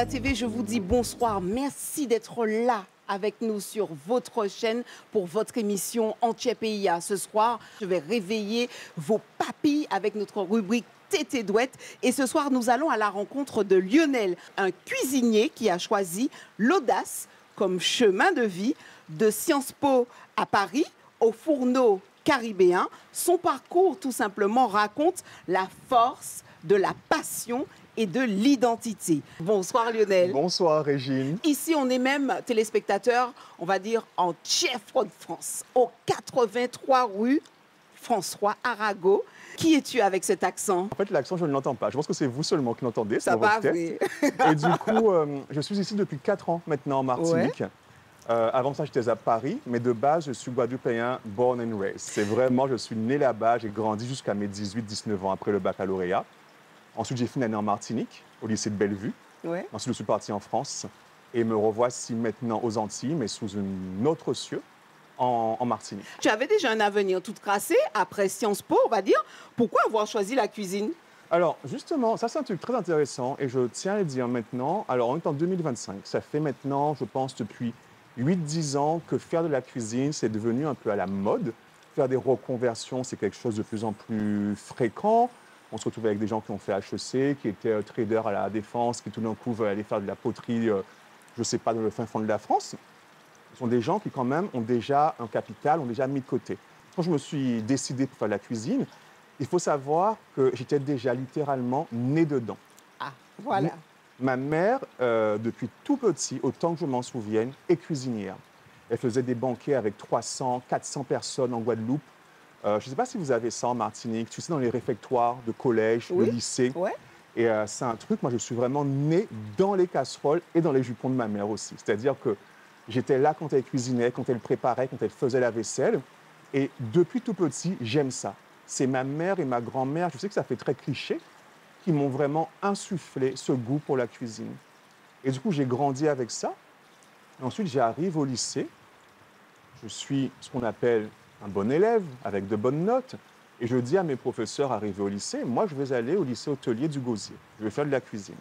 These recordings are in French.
Soda TV, je vous dis bonsoir. Merci d'être là avec nous sur votre chaîne pour votre émission Entier PIA. Ce soir, je vais réveiller vos papilles avec notre rubrique Tété Douette. Et ce soir, nous allons à la rencontre de Lionel, un cuisinier qui a choisi l'audace comme chemin de vie de Sciences Po à Paris au Fourneau caribéen. Son parcours, tout simplement, raconte la force de la passion et de l'identité. Bonsoir Lionel. Bonsoir Régine. Ici, on est même téléspectateurs, on va dire, en Chef-de-France, au 83 rue François Arago. Qui es-tu avec cet accent? En fait, l'accent, je ne l'entends pas. Je pense que c'est vous seulement qui l'entendez. Ça va, oui. Et du coup, je suis ici depuis 4 ans maintenant en Martinique. Ouais. Avant ça, j'étais à Paris, mais de base, je suis guadeloupéen, born and raised. C'est vraiment, je suis né là-bas, j'ai grandi jusqu'à mes 18-19 ans après le baccalauréat. Ensuite, j'ai fait une année en Martinique, au lycée de Bellevue. Ouais. Ensuite, je suis parti en France et me revoici maintenant aux Antilles, mais sous un autre cieux, en Martinique. Tu avais déjà un avenir tout tracé après Sciences Po, on va dire. Pourquoi avoir choisi la cuisine? Alors, justement, ça c'est un truc très intéressant et je tiens à le dire maintenant. Alors, on est en 2025. Ça fait maintenant, je pense, depuis 8-10 ans que faire de la cuisine, c'est devenu un peu à la mode. Faire des reconversions, c'est quelque chose de plus en plus fréquent. On se retrouve avec des gens qui ont fait HEC, qui étaient traders à la Défense, qui tout d'un coup veulent aller faire de la poterie, je ne sais pas, dans le fin fond de la France. Ce sont des gens qui, quand même, ont déjà un capital, ont déjà mis de côté. Quand je me suis décidé pour faire de la cuisine, il faut savoir que j'étais déjà littéralement né dedans. Ah, voilà. Ma mère, depuis tout petit, autant que je m'en souvienne, est cuisinière. Elle faisait des banquets avec 300, 400 personnes en Guadeloupe. Je ne sais pas si vous avez ça en Martinique, tu sais, dans les réfectoires de collège, de lycée. Ouais. Et c'est un truc, moi, je suis vraiment né dans les casseroles et dans les jupons de ma mère aussi. C'est-à-dire que j'étais là quand elle cuisinait, quand elle préparait, quand elle faisait la vaisselle. Et depuis tout petit, j'aime ça. C'est ma mère et ma grand-mère, je sais que ça fait très cliché, qui m'ont vraiment insufflé ce goût pour la cuisine. Et du coup, j'ai grandi avec ça. Et ensuite, j'arrive au lycée. Je suis ce qu'on appelle un bon élève, avec de bonnes notes. Et je dis à mes professeurs arrivés au lycée, moi, je vais aller au lycée hôtelier du Gosier. Je vais faire de la cuisine.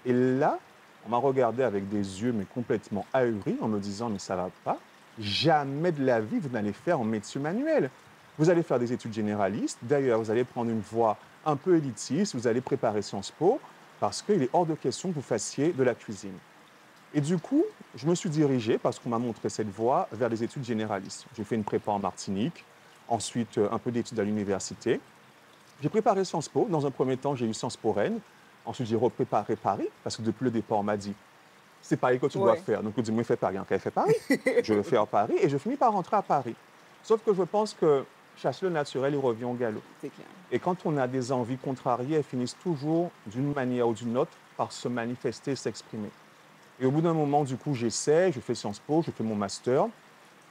Et là, on m'a regardé avec des yeux, mais complètement ahuris, en me disant, mais ça va pas. Jamais de la vie, vous n'allez faire en médecine manuelle. Vous allez faire des études généralistes. D'ailleurs, vous allez prendre une voie un peu élitiste. Vous allez préparer Sciences Po, parce qu'il est hors de question que vous fassiez de la cuisine. Et du coup, je me suis dirigé, parce qu'on m'a montré cette voie, vers les études généralistes. J'ai fait une prépa en Martinique, ensuite un peu d'études à l'université. J'ai préparé Sciences Po. Dans un premier temps, j'ai eu Sciences Po Rennes. Ensuite, j'ai repréparé Paris, parce que depuis le départ, on m'a dit « c'est Paris que tu dois faire ». Donc, je dis « moi, je fais Paris ». Donc, elle fait Paris. Je vais faire Paris et je finis par rentrer à Paris. Sauf que je pense que chasser le naturel, il revient au galop. C'est clair. Et quand on a des envies contrariées, elles finissent toujours, d'une manière ou d'une autre, par se manifester et s'exprimer. Et au bout d'un moment, du coup, j'essaie, je fais Sciences Po, je fais mon master.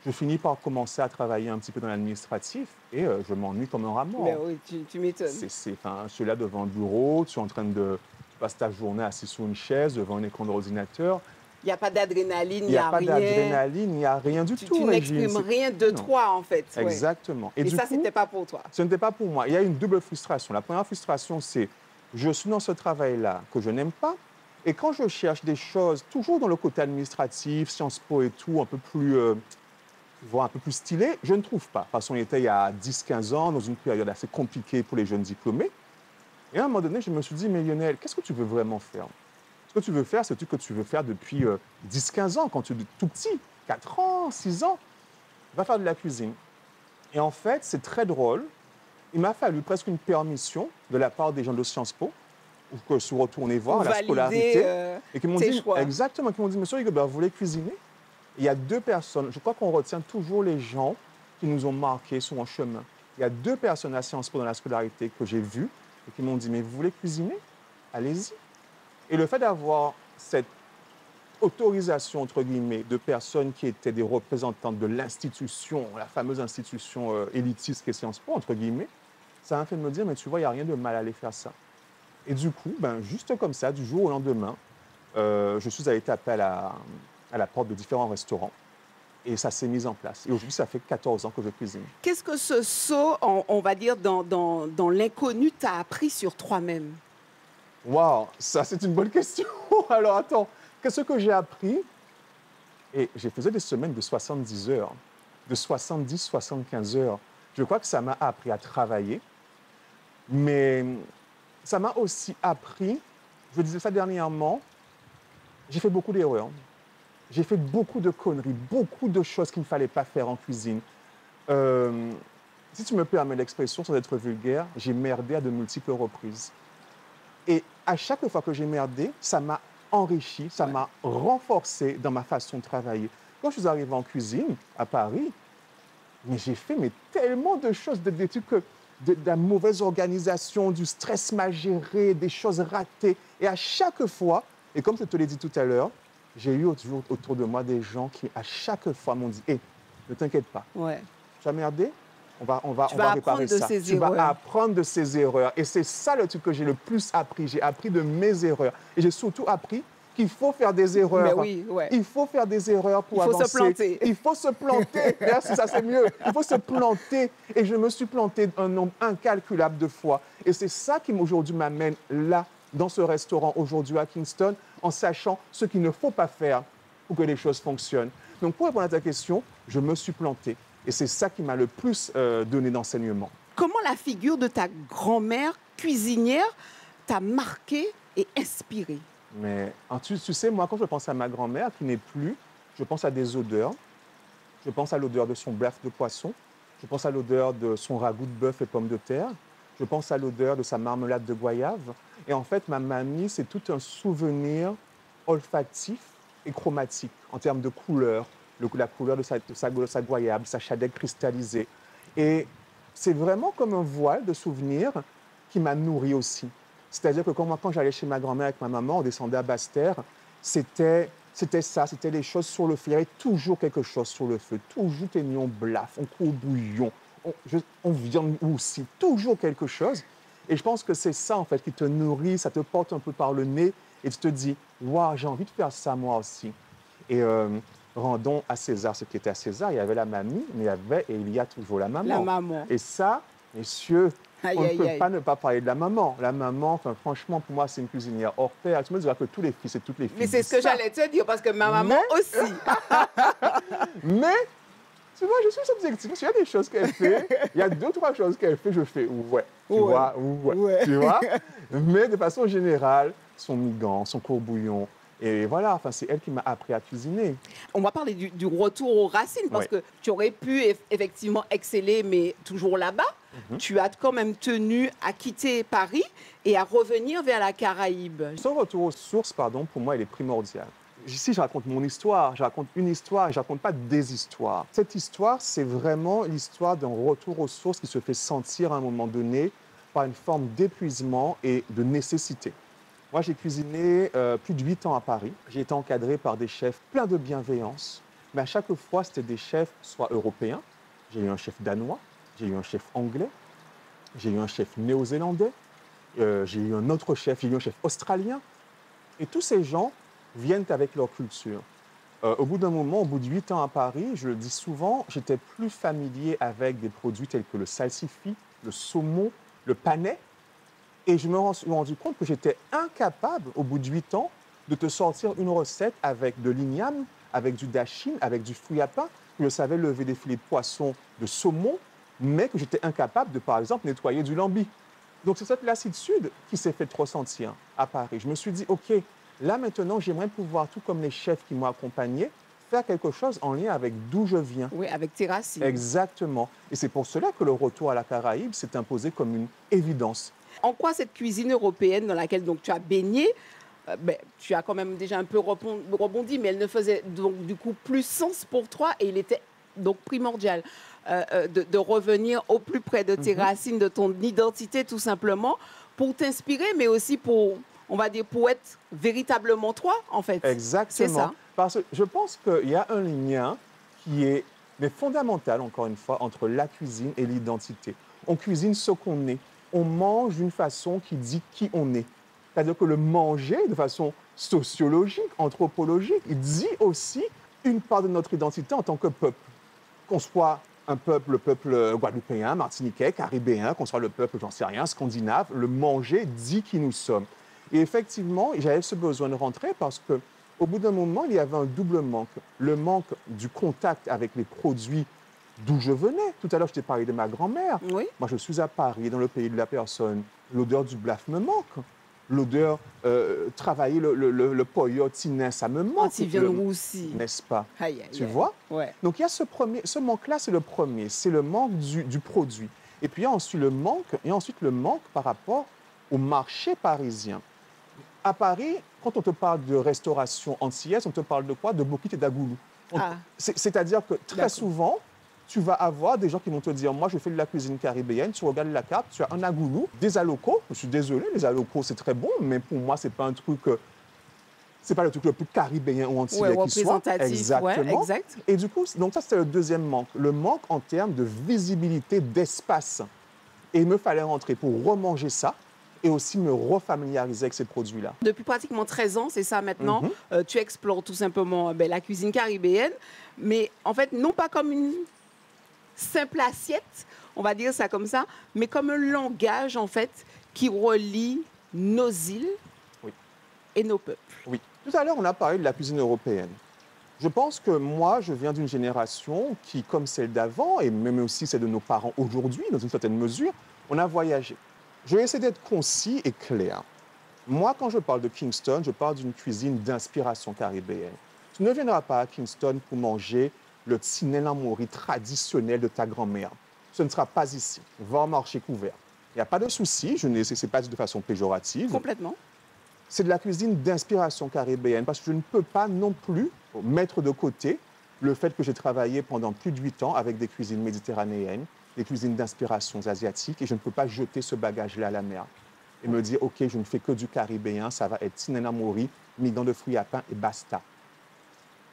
Je finis par commencer à travailler un petit peu dans l'administratif et je m'ennuie comme un rat mort. Ben oui, tu m'étonnes. Je suis là devant un bureau, tu es en train de passer ta journée assis sur une chaise, devant un écran d'ordinateur. Il n'y a pas d'adrénaline, il n'y a rien. Il n'y a pas d'adrénaline, il n'y a rien du tout. Tu n'exprimes rien de toi, en fait. Exactement. Et ça, ce n'était pas pour toi. Ce n'était pas pour moi. Il y a une double frustration. La première frustration, c'est je suis dans ce travail-là que je n'aime pas. Et quand je cherche des choses, toujours dans le côté administratif, Sciences Po et tout, un peu plus, un peu plus stylé, je ne trouve pas. Parce qu'on était il y a 10-15 ans, dans une période assez compliquée pour les jeunes diplômés. Et à un moment donné, je me suis dit, mais Lionel, qu'est-ce que tu veux vraiment faire? Ce que tu veux faire, c'est ce que tu veux faire depuis 10-15 ans, quand tu es tout petit, 4 ans, 6 ans. Va faire de la cuisine. Et en fait, c'est très drôle. Il m'a fallu presque une permission de la part des gens de Sciences Po, que je suis retourné voir à la scolarité. Et qui m'ont dit, exactement, qui m'ont dit, monsieur Rigobert, vous voulez cuisiner? Il y a 2 personnes, je crois qu'on retient toujours les gens qui nous ont marqués sur un chemin. Il y a 2 personnes à Sciences Po dans la scolarité que j'ai vues et qui m'ont dit, mais vous voulez cuisiner? Allez-y. Et le fait d'avoir cette autorisation, entre guillemets, de personnes qui étaient des représentantes de l'institution, la fameuse institution élitiste qu'est Sciences Po, entre guillemets, ça m'a fait me dire, mais tu vois, il n'y a rien de mal à aller faire ça. Et du coup, juste comme ça, du jour au lendemain, je suis allé taper à la porte de différents restaurants. Et ça s'est mis en place. Et aujourd'hui, ça fait 14 ans que je cuisine. Qu'est-ce que ce saut, on va dire, dans l'inconnu t'a appris sur toi-même? Waouh, ça c'est une bonne question. Alors attends, qu'est-ce que j'ai appris? Et j'ai fait des semaines de 70 heures, de 70-75 heures. Je crois que ça m'a appris à travailler, mais ça m'a aussi appris, je disais ça dernièrement, j'ai fait beaucoup d'erreurs. J'ai fait beaucoup de conneries, beaucoup de choses qu'il ne fallait pas faire en cuisine. Euh, Si tu me permets l'expression, sans être vulgaire, j'ai merdé à de multiples reprises. Et à chaque fois que j'ai merdé, ça m'a enrichi, ça Ouais. m'a renforcé dans ma façon de travailler. Quand je suis arrivé en cuisine à Paris, mais j'ai fait tellement de choses, des trucs de la mauvaise organisation, du stress mal géré, des choses ratées. Et à chaque fois, et comme je te l'ai dit tout à l'heure, j'ai eu toujours autour de moi des gens qui, à chaque fois, m'ont dit: Hé, ne t'inquiète pas, Ouais. tu as merdé, on Tu va vas réparer apprendre de ça. ces Tu vas erreurs. apprendre de ces erreurs. Et c'est ça le truc que j'ai le plus appris. J'ai appris de mes erreurs. Et j'ai surtout appris qu'il faut faire des Mais erreurs. oui, ouais. Il faut faire des erreurs Il pour faut se avancer. planter. Il faut se planter. Merci, ça c'est mieux. Il faut se planter. Et je me suis planté un nombre incalculable de fois. Et c'est ça qui aujourd'hui m'amène là, dans ce restaurant aujourd'hui à Kingston, en sachant ce qu'il ne faut pas faire pour que les choses fonctionnent. Donc pour répondre à ta question, je me suis planté. Et c'est ça qui m'a le plus donné d'enseignement. Comment la figure de ta grand-mère cuisinière t'a marqué et inspiré? Mais tu sais, moi, quand je pense à ma grand-mère qui n'est plus, je pense à des odeurs. Je pense à l'odeur de son bœuf de poisson. Je pense à l'odeur de son ragoût de bœuf et pommes de terre. Je pense à l'odeur de sa marmelade de goyave. Et en fait, ma mamie, c'est tout un souvenir olfactif et chromatique en termes de couleur, la couleur de sa goyave, sa chadelle cristallisée. Et c'est vraiment comme un voile de souvenirs qui m'a nourri aussi. C'est-à-dire que quand j'allais chez ma grand-mère avec ma maman, on descendait à Basse-Terre, c'était ça, c'était les choses sur le feu. Il y avait toujours quelque chose sur le feu, toujours tes oignons blaf, on court au bouillon, on viande aussi, toujours quelque chose. Et je pense que c'est ça, en fait, qui te nourrit, ça te porte un peu par le nez et tu te dis: waouh, j'ai envie de faire ça moi aussi. Et rendons à César ce qui était à César. Il y avait la mamie, mais il y avait et il y a toujours la La maman. maman. Et ça, messieurs, Aïe, on ne aïe, peut aïe. pas ne pas parler de la maman. La maman, enfin, franchement, pour moi, c'est une cuisinière hors pair. Tu me diras que tous les fils et toutes les filles Mais c'est disent ce que ça. j'allais te dire parce que ma maman aussi. Mais, tu vois, je suis subjectif. Parce qu'il y a des choses qu'elle fait, il y a deux, trois choses qu'elle fait, je fais ouais. Tu Ouais. vois, ouais. Ouais. Tu vois. Mais de façon générale, son migan, son courbouillon. Et voilà, enfin, c'est elle qui m'a appris à cuisiner. On va parler du retour aux racines parce Ouais. que tu aurais pu effectivement exceller, mais toujours là-bas. Tu as quand même tenu à quitter Paris et à revenir vers la Caraïbe. Son retour aux sources, pardon, pour moi, il est primordial. Ici, je raconte mon histoire, je raconte une histoire et je ne raconte pas des histoires. Cette histoire, c'est vraiment l'histoire d'un retour aux sources qui se fait sentir à un moment donné par une forme d'épuisement et de nécessité. Moi, j'ai cuisiné plus de 8 ans à Paris. J'ai été encadré par des chefs pleins de bienveillance, mais à chaque fois, c'était des chefs soit européens, j'ai eu un chef danois, j'ai eu un chef anglais, j'ai eu un chef néo-zélandais, j'ai eu un autre chef, j'ai eu un chef australien. Et tous ces gens viennent avec leur culture. Au bout d'un moment, au bout de 8 ans à Paris, je le dis souvent, j'étais plus familier avec des produits tels que le salsifis, le saumon, le panais. Et je me suis rendu compte que j'étais incapable, au bout de 8 ans, de te sortir une recette avec de l'igname, avec du dachine, avec du fruit à pain, que je savais lever des filets de poisson, de saumon, mais que j'étais incapable de, par exemple, nettoyer du lambi. Donc c'est cette lassitude qui s'est fait ressentir à Paris. Je me suis dit, OK, là maintenant, j'aimerais pouvoir, tout comme les chefs qui m'ont accompagné, faire quelque chose en lien avec d'où je viens. Oui, avec tes racines. Exactement. Et c'est pour cela que le retour à la Caraïbe s'est imposé comme une évidence. En quoi cette cuisine européenne dans laquelle donc, tu as baigné, tu as quand même déjà un peu rebondi, mais elle ne faisait donc du coup plus sens pour toi et il était donc primordial de revenir au plus près de tes racines, de ton identité tout simplement, pour t'inspirer, mais aussi pour, on va dire, pour être véritablement toi en fait. Exactement. C'est ça. Parce que je pense qu'il y a un lien qui est mais fondamental, encore une fois, entre la cuisine et l'identité. On cuisine ce qu'on est. On mange d'une façon qui dit qui on est. C'est-à-dire que le manger, de façon sociologique, anthropologique, il dit aussi une part de notre identité en tant que peuple. Qu'on soit un peuple, le peuple guadeloupéen, martiniquais, caribéen, qu'on soit le peuple, j'en sais rien, scandinave, le manger dit qui nous sommes. Et effectivement, j'avais ce besoin de rentrer parce qu'au bout d'un moment, il y avait un double manque. Le manque du contact avec les produits d'où je venais. Tout à l'heure, je t'ai parlé de ma grand-mère. Oui. Moi, je suis à Paris, dans le pays de la personne. L'odeur du blaf me manque. L'odeur, travailler le poyo tintin, ça me manque. Anti-viande roussi. N'est-ce pas? Aïe, aïe, Tu aïe. vois? Ouais. Donc, il y a ce manque-là, c'est le premier. C'est le manque du produit. Et puis, il y a ensuite le manque par rapport au marché parisien. À Paris, quand on te parle de restauration antillaise, on te parle de quoi? De bokit et d'agoulou. Ah. C'est-à-dire que très souvent, tu vas avoir des gens qui vont te dire, moi, je fais de la cuisine caribéenne, tu regardes la carte, tu as un agoulou, des alocos. Je suis désolé, les alocos, c'est très bon, mais pour moi, c'est pas un truc... c'est pas le truc le plus caribéen ou antillais qui soit. Représentatif. Exactement. Ouais, exact. Et du coup, donc ça, c'est le deuxième manque. Le manque en termes de visibilité, d'espace. Et il me fallait rentrer pour remanger ça et aussi me refamiliariser avec ces produits-là. Depuis pratiquement 13 ans, c'est ça maintenant, tu explores tout simplement la cuisine caribéenne, mais en fait, non pas comme une simple assiette, on va dire ça comme ça, mais comme un langage en fait qui relie nos îles Oui. et nos peuples. Oui. Tout à l'heure, on a parlé de la cuisine européenne. Je pense que moi, je viens d'une génération qui, comme celle d'avant, et même aussi celle de nos parents aujourd'hui, dans une certaine mesure, on a voyagé. Je vais essayer d'être concis et clair. Moi, quand je parle de Kingston, je parle d'une cuisine d'inspiration caribéenne. Tu ne viendras pas à Kingston pour manger le tsinela mori traditionnel de ta grand-mère. Ce ne sera pas ici. Va au marché couvert. Il n'y a pas de souci, je ne sais pas de façon péjorative. Complètement. C'est de la cuisine d'inspiration caribéenne parce que je ne peux pas non plus mettre de côté le fait que j'ai travaillé pendant plus de 8 ans avec des cuisines méditerranéennes, des cuisines d'inspiration asiatiques, et je ne peux pas jeter ce bagage-là à la mer et me dire, OK, je ne fais que du caribéen, ça va être tsinena mori, migan de fruits à pain et basta.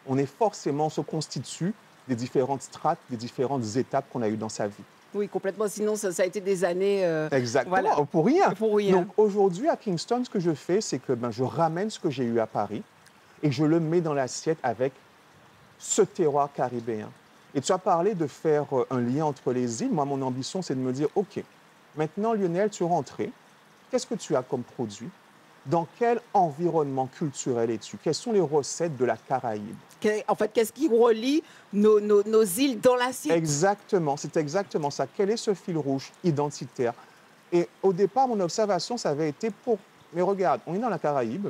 On se constitue des différentes strates, des différentes étapes qu'on a eues dans sa vie. Oui, complètement. Sinon, ça a été des années... Exactement, voilà. pour rien. Pour rien. Donc aujourd'hui, à Kingston, ce que je fais, c'est que je ramène ce que j'ai eu à Paris et je le mets dans l'assiette avec ce terroir caribéen. Et tu as parlé de faire un lien entre les îles. Moi, mon ambition, c'est de me dire, OK, maintenant, Lionel, tu es rentré. Qu'est-ce que tu as comme produit? Dans quel environnement culturel es-tu? Quelles sont les recettes de la Caraïbe? En fait, qu'est-ce qui relie nos îles dans l'assiette? Exactement, c'est exactement ça. Quel est ce fil rouge identitaire? Et au départ, mon observation, ça avait été pour... Mais regarde, on est dans la Caraïbe.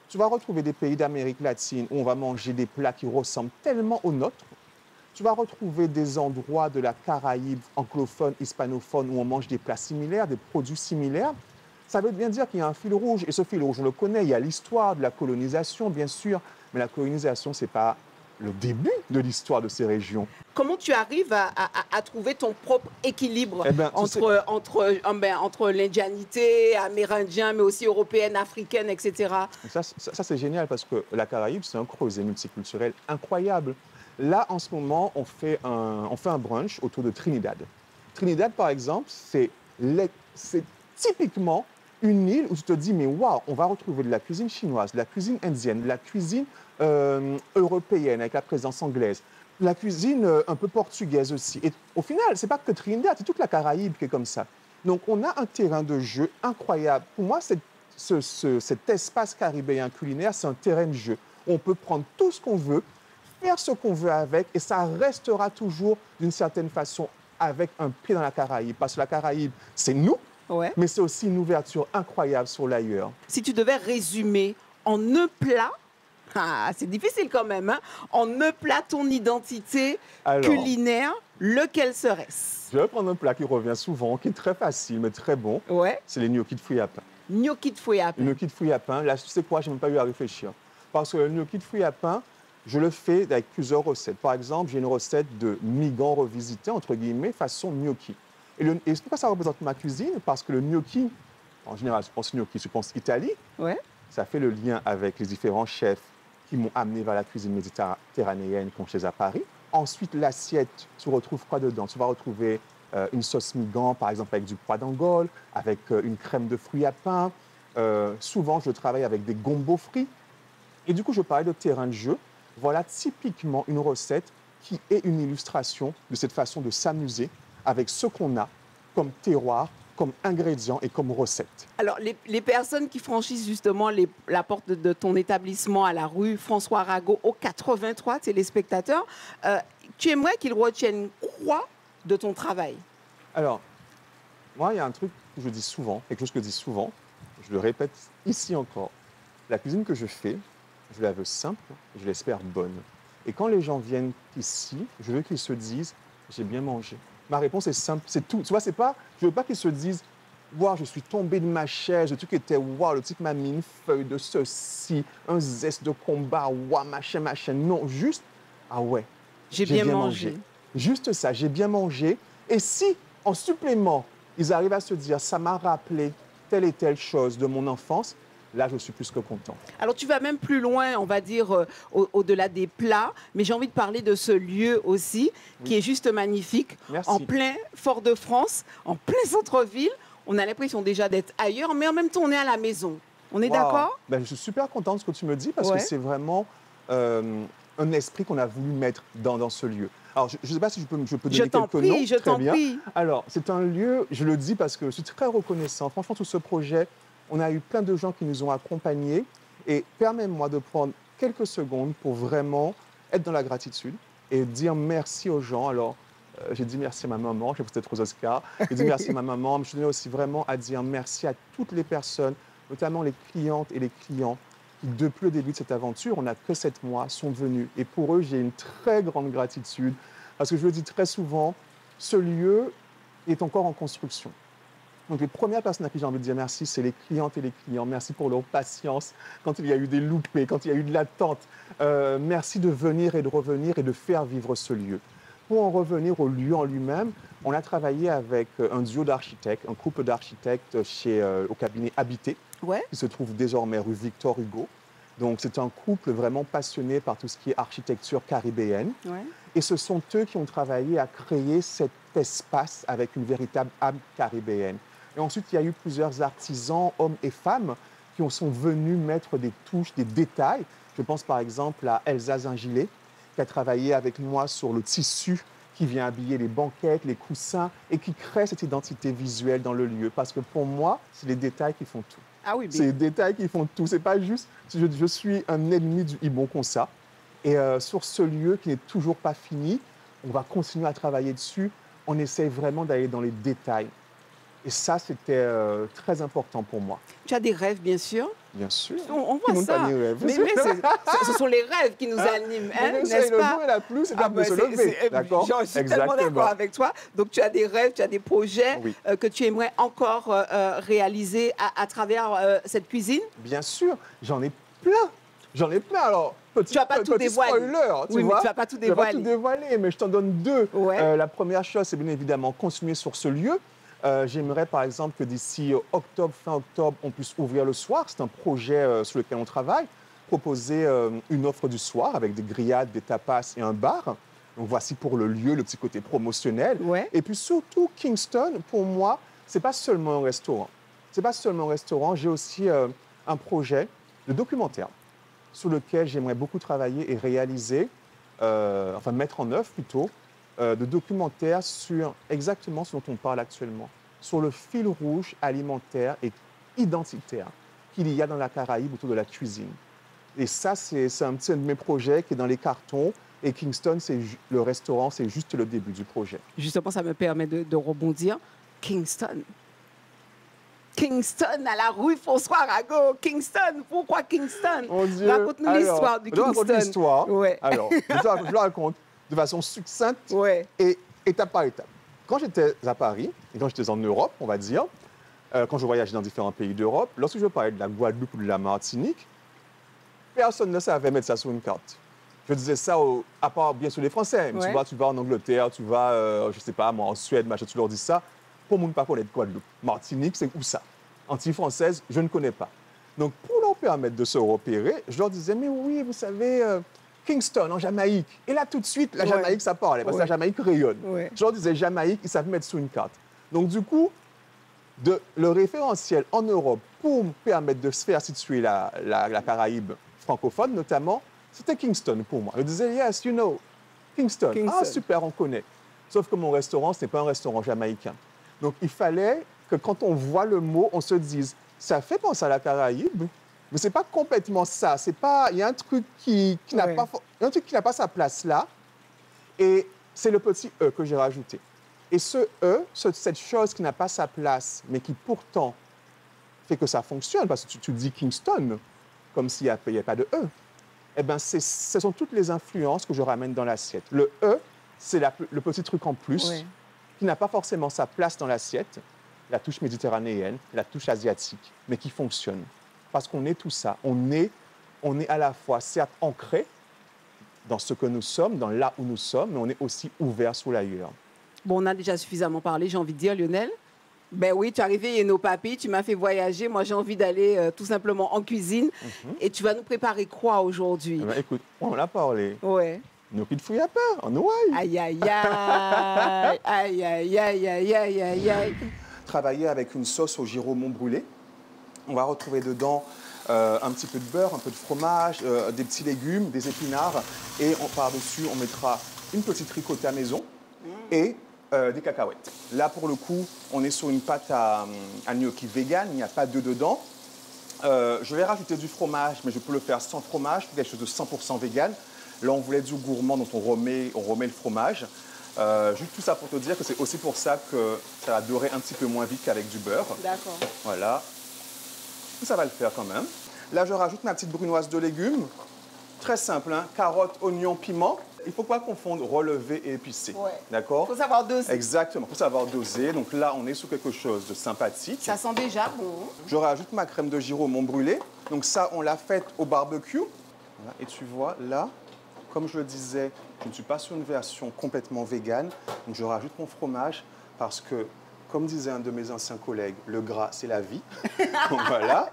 Tu vas retrouver des pays d'Amérique latine où on va manger des plats qui ressemblent tellement aux nôtres. Tu vas retrouver des endroits de la Caraïbe anglophone, hispanophone, où on mange des plats similaires, des produits similaires. Ça veut bien dire qu'il y a un fil rouge. Et ce fil rouge, on le connaît. Il y a l'histoire de la colonisation, bien sûr. Mais la colonisation, ce n'est pas le début de l'histoire de ces régions. Comment tu arrives à trouver ton propre équilibre entre l'indianité amérindien, mais aussi européenne, africaine, etc. Ça c'est génial parce que la Caraïbe, c'est un creuset multiculturel incroyable. Là, en ce moment, on fait un brunch autour de Trinidad. Trinidad, par exemple, c'est typiquement une île où tu te dis, mais waouh, on va retrouver de la cuisine chinoise, de la cuisine indienne, de la cuisine européenne avec la présence anglaise, de la cuisine un peu portugaise aussi. Et au final, ce n'est pas que Trinidad, c'est toute la Caraïbe qui est comme ça. Donc, on a un terrain de jeu incroyable. Pour moi, cet espace caribéen culinaire, c'est un terrain de jeu. On peut prendre tout ce qu'on veut, faire ce qu'on veut avec, et ça restera toujours, d'une certaine façon, avec un pied dans la Caraïbe. Parce que la Caraïbe, c'est nous, ouais, mais c'est aussi une ouverture incroyable sur l'ailleurs. Si tu devais résumer en un plat, c'est difficile quand même, hein, en un plat ton identité culinaire, lequel serait-ce? Je vais prendre un plat qui revient souvent, qui est très facile, mais très bon. Ouais. C'est les gnocchis de fruits à pain. Gnocchis de fruits à pain. Les gnocchis de fruits à pain, là, tu sais quoi, je n'ai même pas eu à réfléchir. Parce que le gnocchi de fruits à pain, je le fais avec plusieurs recettes. Par exemple, j'ai une recette de migan revisité, entre guillemets, façon gnocchi. Et pourquoi ça représente ma cuisine? Parce que le gnocchi, en général, je pense gnocchi, je pense Italie. Ouais. Ça fait le lien avec les différents chefs qui m'ont amené vers la cuisine méditerranéenne qu'on chez à Paris. Ensuite, l'assiette, tu retrouves quoi dedans? Tu vas retrouver une sauce migan, par exemple, avec du pois d'Angole, avec une crème de fruits à pain. Souvent, je travaille avec des gombo frits. Et du coup, je parlais de terrain de jeu. Voilà typiquement une recette qui est une illustration de cette façon de s'amuser avec ce qu'on a comme terroir comme ingrédient et comme recette. Alors, les personnes qui franchissent justement la porte de ton établissement à la rue François Arago, au 83 téléspectateurs, tu aimerais qu'ils retiennent quoi de ton travail? Alors, moi, il y a un truc que je dis souvent, quelque chose que je dis souvent, je le répète ici encore. La cuisine que je fais, je la veux simple, je l'espère bonne. Et quand les gens viennent ici, je veux qu'ils se disent « j'ai bien mangé ». Ma réponse est simple, c'est tout. Tu vois, c'est pas, je veux pas qu'ils se disent « waouh, je suis tombé de ma chaise, le truc était waouh, le type m'a mis une feuille de ceci, un zeste de combat, waouh, machin, machin ». Non, juste « ah ouais, J'ai bien mangé ». Juste ça, j'ai bien mangé. Et si, en supplément, ils arrivent à se dire « ça m'a rappelé telle et telle chose de mon enfance », là, je suis plus que content. Alors, tu vas même plus loin, on va dire, au-delà des plats, mais j'ai envie de parler de ce lieu aussi, qui est juste magnifique, Merci. en plein Fort-de-France, en plein centre-ville. On a l'impression déjà d'être ailleurs, mais en même temps, on est à la maison. On est Wow. d'accord? Ben, je suis super content de ce que tu me dis parce Ouais. que c'est vraiment un esprit qu'on a voulu mettre dans ce lieu. Alors, je ne sais pas si je peux donner quelques noms. Je Très t'en bien. prie. Alors, c'est un lieu, je le dis parce que je suis très reconnaissant. Franchement, tout ce projet, on a eu plein de gens qui nous ont accompagnés. Et permets-moi de prendre quelques secondes pour vraiment être dans la gratitude et dire merci aux gens. Alors, j'ai dit merci à ma maman, j'ai peut-être aux Oscars. J'ai dit merci à ma maman, mais je tenais aussi vraiment à dire merci à toutes les personnes, notamment les clientes et les clients qui, depuis le début de cette aventure, on n'a que 7 mois, sont venus. Et pour eux, j'ai une très grande gratitude parce que je le dis très souvent, ce lieu est encore en construction. Donc, les premières personnes à qui j'ai envie de dire merci, c'est les clientes et les clients. Merci pour leur patience quand il y a eu des loupés, quand il y a eu de l'attente. Merci de venir et de revenir et de faire vivre ce lieu. Pour en revenir au lieu en lui-même, on a travaillé avec un duo d'architectes, un couple d'architectes au cabinet Habité, Ouais. qui se trouve désormais rue Victor Hugo. Donc, c'est un couple vraiment passionné par tout ce qui est architecture caribéenne. Ouais. Et ce sont eux qui ont travaillé à créer cet espace avec une véritable âme caribéenne. Et ensuite, il y a eu plusieurs artisans, hommes et femmes, qui sont venus mettre des touches, des détails. Je pense par exemple à Elsa Zingilé, qui a travaillé avec moi sur le tissu qui vient habiller les banquettes, les coussins, et qui crée cette identité visuelle dans le lieu. Parce que pour moi, c'est les détails qui font tout. Ah oui, C'est les détails qui font tout. C'est pas juste, je suis un ennemi du Ibon Konsa. Et sur ce lieu qui n'est toujours pas fini, on va continuer à travailler dessus. On essaie vraiment d'aller dans les détails. Et ça, c'était très important pour moi. tu as des rêves, bien sûr. Bien sûr. On Tout le voit monde ça. a des rêves. Mais ce sont les rêves qui nous animent, hein, Mais n'est-ce le pas? jour et la pluie, c'est Ah pas de se ben, lever. D'accord? je suis tellement d'accord avec toi. Donc, tu as des rêves, tu as des projets Oui. que tu aimerais encore réaliser à travers cette cuisine? Bien sûr, j'en ai plein. J'en ai plein. Alors, Tu vas pas tout dévoiler. spoiler, Oui, mais vois? tu vas pas tout Je vais pas tout dévoiler. dévoiler, mais je t'en donne 2. Ouais. La première chose, c'est bien évidemment continuer sur ce lieu. J'aimerais, par exemple, que d'ici octobre, fin octobre, on puisse ouvrir le soir. C'est un projet sur lequel on travaille. Proposer une offre du soir avec des grillades, des tapas et un bar. Donc, voici pour le lieu, le petit côté promotionnel. Ouais. Et puis surtout, Kingston, pour moi, c'est pas seulement un restaurant. C'est pas seulement un restaurant. J'ai aussi un projet de documentaire sur lequel j'aimerais beaucoup travailler et réaliser, enfin mettre en œuvre plutôt, de documentaires sur exactement ce dont on parle actuellement, sur le fil rouge alimentaire et identitaire qu'il y a dans la Caraïbe autour de la cuisine. Et ça, c'est un petit de mes projets qui est dans les cartons. Et Kingston, le restaurant, c'est juste le début du projet. Justement, ça me permet de rebondir. Kingston. Kingston, à la rue François Arago. Kingston, pourquoi Kingston? Mon Dieu. Raconte-nous l'histoire du Je raconte Kingston. l'histoire. Ouais. Alors, je la raconte de façon succincte Ouais. et étape par étape. Quand j'étais à Paris, et quand j'étais en Europe, on va dire, quand je voyageais dans différents pays d'Europe, lorsque je parlais de la Guadeloupe ou de la Martinique, personne ne savait mettre ça sur une carte. Je disais ça, à part bien sûr les Français. Mais Ouais. tu vas en Angleterre, tu vas, je sais pas, moi, en Suède, machin, tu leur dis ça. Pour moi, pas connaître Guadeloupe. Martinique, c'est où ça? Antilles-française, je ne connais pas. Donc, pour leur permettre de se repérer, je leur disais, mais oui, vous savez, Kingston, en Jamaïque. Et là, tout de suite, la Ouais. Jamaïque, ça parlait, parce que Ouais. la Jamaïque rayonne. Ouais. Je leur disais Jamaïque, ils savent mettre sur une carte. Donc, du coup, le référentiel en Europe pour me permettre de se faire situer la Caraïbe francophone, notamment, c'était Kingston pour moi. Je disais, yes, you know, Kingston. Kingston. Ah, super, on connaît. Sauf que mon restaurant, ce n'est pas un restaurant jamaïcain. Donc, il fallait que quand on voit le mot, on se dise, ça fait penser à la Caraïbe, mais c'est pas complètement ça. C'est pas, il y a un truc qui n'a Ouais. pas, il y a un truc qui n'a pas sa place là. Et c'est le petit E que j'ai rajouté. Et ce E, cette chose qui n'a pas sa place, mais qui pourtant fait que ça fonctionne, parce que tu dis Kingston, comme s'il n'y avait pas de E, eh bien, ce sont toutes les influences que je ramène dans l'assiette. Le E, c'est le petit truc en plus Ouais. qui n'a pas forcément sa place dans l'assiette, la touche méditerranéenne, la touche asiatique, mais qui fonctionne. Parce qu'on est tout ça. On est à la fois, certes, ancré dans ce que nous sommes, dans là où nous sommes, mais on est aussi ouvert sur l'ailleurs. Bon, on a déjà suffisamment parlé, j'ai envie de dire, Lionel. Ben oui, tu as réveillé nos papis, tu m'as fait voyager. Moi, j'ai envie d'aller tout simplement en cuisine. Et tu vas nous préparer quoi aujourd'hui? Eh ben, écoute, on en a parlé. Ouais. Nos pieds de fouille à part, en Hawaï. Aïe, aïe, aïe. Aïe, aïe, aïe, aïe, aïe, aïe, aïe. Travailler avec une sauce au giromont brûlé. On va retrouver dedans un petit peu de beurre, un peu de fromage, des petits légumes, des épinards. Et par-dessus, on mettra une petite ricotta à maison et des cacahuètes. Là, pour le coup, on est sur une pâte à gnocchi vegan, il n'y a pas d'œufs dedans. Je vais rajouter du fromage, mais je peux le faire sans fromage, pour quelque chose de 100% vegan. Là, on voulait du gourmand, donc on remet le fromage. Juste tout ça pour te dire que c'est aussi pour ça que ça va dorer un petit peu moins vite qu'avec du beurre. D'accord. Voilà. Ça va le faire quand même. Là, je rajoute ma petite brunoise de légumes. Très simple, hein? Carottes, oignons, piment. Il ne faut pas confondre relevé et épicé. Ouais. D'accord? Il faut savoir doser. Exactement, il faut savoir doser. Donc là, on est sur quelque chose de sympathique. Ça sent déjà bon. Je rajoute ma crème de giromont brûlée. Donc ça, on l'a faite au barbecue. Voilà. Et tu vois, là, comme je le disais, je ne suis pas sur une version complètement végane. Donc je rajoute mon fromage parce que, comme disait un de mes anciens collègues, le gras, c'est la vie. Donc voilà.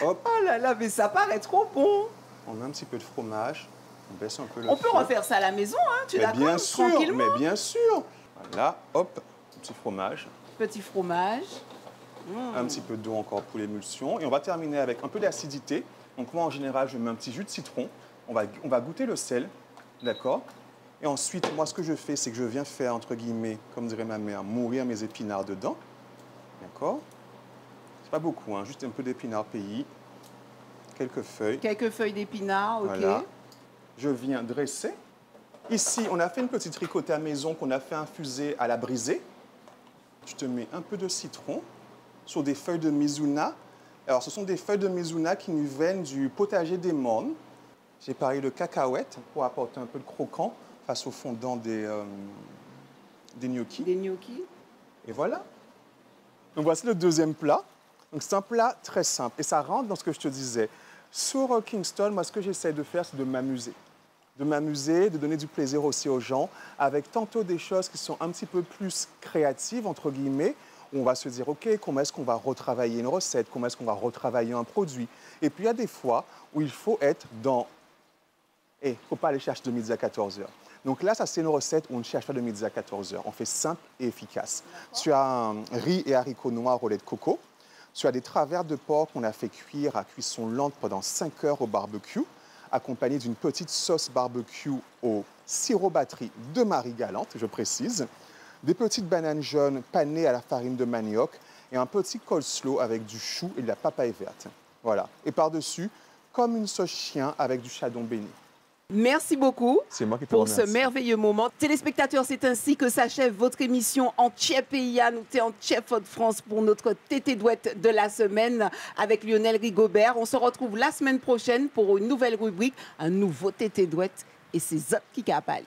Hop, Oh là là, mais ça paraît trop bon. on met un petit peu de fromage. On baisse un peu le On peut feu. refaire ça à la maison, hein? Tu es Mais d'accord? bien sûr, Tranquillement. mais bien sûr. Voilà, hop, un petit fromage. Petit fromage. Un petit peu d'eau encore pour l'émulsion. Et on va terminer avec un peu d'acidité. Donc moi, en général, je mets un petit jus de citron. On va goûter le sel, d'accord? Et ensuite, moi, ce que je fais, c'est que je viens faire, entre guillemets, comme dirait ma mère, mourir mes épinards dedans. D'accord? C'est pas beaucoup, hein, juste un peu d'épinards pays. Quelques feuilles. Quelques feuilles d'épinards, ok. Voilà. Je viens dresser. Ici, on a fait une petite ricotta à maison qu'on a fait infuser à la brisée. Je te mets un peu de citron sur des feuilles de mizuna. Alors, ce sont des feuilles de mizuna qui nous viennent du potager des Mornes. J'ai parlé de cacahuètes pour apporter un peu de croquant face au fondant des gnocchis. Des gnocchis. Et voilà. Donc, voici le deuxième plat. Donc, c'est un plat très simple. Et ça rentre dans ce que je te disais. Sur Kingston, moi, ce que j'essaie de faire, c'est de m'amuser. De m'amuser, de donner du plaisir aussi aux gens, avec tantôt des choses qui sont un petit peu plus créatives, entre guillemets, où on va se dire, OK, comment est-ce qu'on va retravailler une recette, comment est-ce qu'on va retravailler un produit. Et puis, il y a des fois où il faut être dans... il ne faut pas aller chercher de midi à 14 h. Donc là, ça, c'est une recette où on ne cherche pas de midi à 14 h. On fait simple et efficace. Tu as un riz et haricots noirs au lait de coco. Tu as des travers de porc qu'on a fait cuire à cuisson lente pendant 5 heures au barbecue, accompagné d'une petite sauce barbecue au sirop batterie de Marie-Galante, je précise, des petites bananes jaunes panées à la farine de manioc et un petit coleslaw avec du chou et de la papaye verte. Voilà. Et par-dessus, comme une sauce chien avec du chardon béni. Merci beaucoup C'est moi qui te pour ce remercie. merveilleux moment. Téléspectateurs, c'est ainsi que s'achève votre émission en Tchèpeia. Nous sommes en Chef de France pour notre tété douette de la semaine avec Lionel Rigobert. On se retrouve la semaine prochaine pour une nouvelle rubrique, un nouveau tété douette et c'est Zot qui capale.